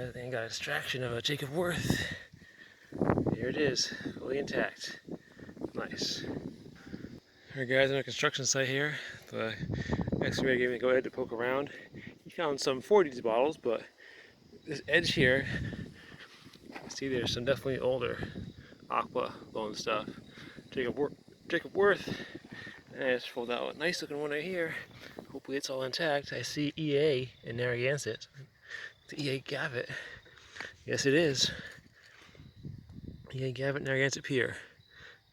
I think I got a distraction of a Jacob Worth. Here it is, fully intact. Nice. Alright guys, on a construction site here. The excavator gave me a go ahead to poke around. He found some 40s bottles, but this edge here, see there's some definitely older aqua bone stuff. Jacob Worth. And I just pulled out a nice looking one right here. Hopefully it's all intact. I see EA in Narragansett. The EA Gavitt. Yes it is. EA Gavitt Narragansett Pier.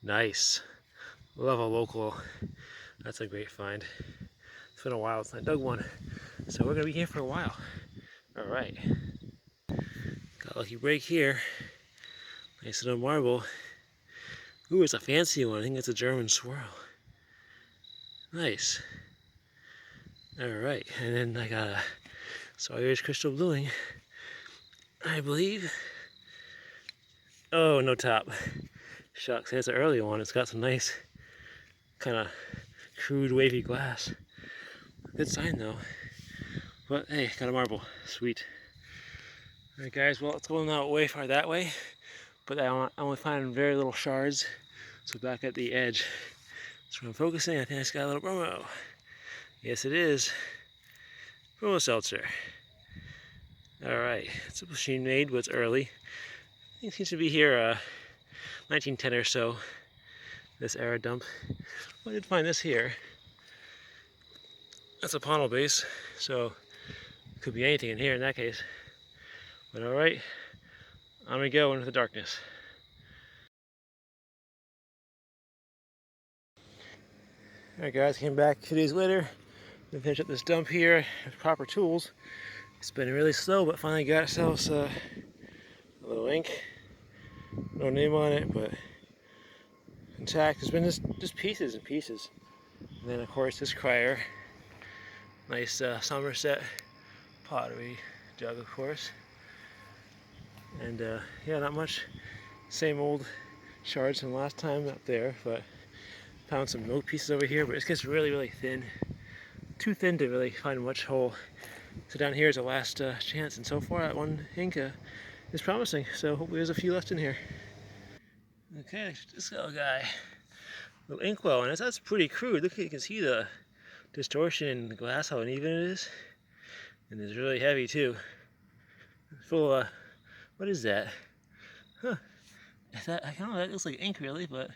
Nice. Love a local. That's a great find. It's been a while since I dug one. So we're gonna be here for a while. Alright. Got a lucky break here. Nice little marble. Ooh, it's a fancy one. I think it's a German swirl. Nice. Alright, and then I got a Sawyer's crystal bluing, I believe. Oh, no top. Shucks, it's an early one. It's got some nice kind of crude wavy glass. Good sign though. But hey, got a marble. Sweet. Alright guys, well it's going out way far that way, but I only find very little shards. So back at the edge. So I'm focusing, I think I just got a little bromo. Yes it is. Bromo seltzer. Alright, it's a machine made, but it's early. I think it seems to be here 1910 or so. This era dump. Well, I did find this here. That's a panel base, so it could be anything in here in that case. But alright, on we go into the darkness. Alright guys, came back 2 days later to finish up this dump here with proper tools. It's been really slow, but finally got ourselves a little ink. No name on it, but intact. It's been just pieces and pieces. And then of course this crier. Nice Somerset pottery jug, of course. And yeah, not much. Same old shards from last time up there, but found some note pieces over here, but it gets really, really thin. Too thin to really find much hole. So down here is the last chance, and so far that one ink is promising, so hopefully there's a few left in here. Okay, this little guy. Little inkwell, and that's pretty crude. Look, you can see the distortion in the glass, how uneven it is. And it's really heavy too. It's full of, what is that? Huh. I don't know, that looks like ink really, but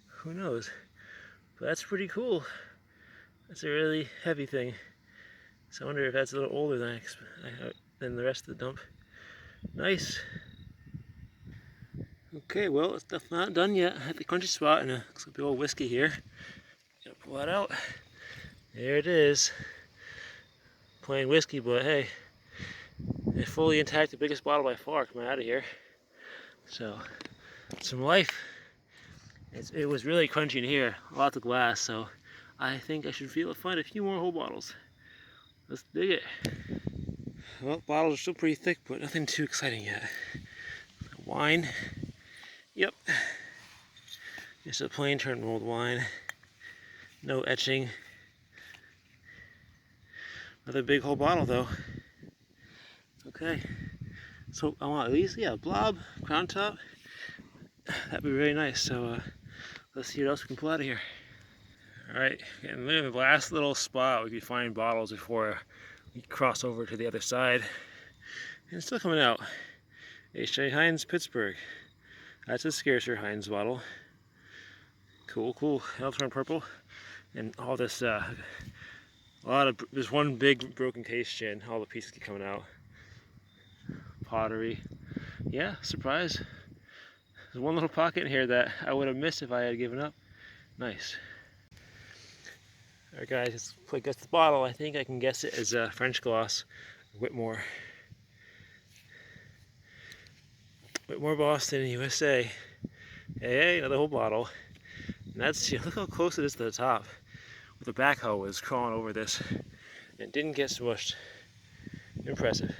who knows? But that's pretty cool. That's a really heavy thing. So I wonder if that's a little older than the rest of the dump. Nice. Okay, well, it's definitely not done yet. I hit the crunchy spot, and it looks like a big old whiskey here. Gotta pull that out. There it is. Plain whiskey, but hey, it's fully intact, the biggest bottle by far coming out of here. So, some life. It was really crunchy in here, lots of glass, so I think I should be able to find a few more whole bottles. Let's dig it. Well, bottles are still pretty thick, but nothing too exciting yet. Wine. Yep. Just a plain turn rolled wine. No etching. Another big whole bottle though. Okay. So I want at least, yeah, blob, crown top. That'd be really nice. So let's see what else we can pull out of here. Alright, getting the last little spot we could find bottles before we cross over to the other side. And it's still coming out. H.J. Heinz, Pittsburgh. That's a scarcer Heinz bottle. Cool, cool. That'll turn purple. And all this, there's one big broken case gin. All the pieces keep coming out. Pottery. Yeah, surprise. There's one little pocket in here that I would have missed if I had given up. Nice. Alright guys, let's play guess the bottle. I think I can guess it as a French gloss. Whitmore. Whitmore, Boston, USA. Hey, another whole bottle. And that's, look how close it is to the top. With the backhoe was crawling over this. And it didn't get smushed. Impressive.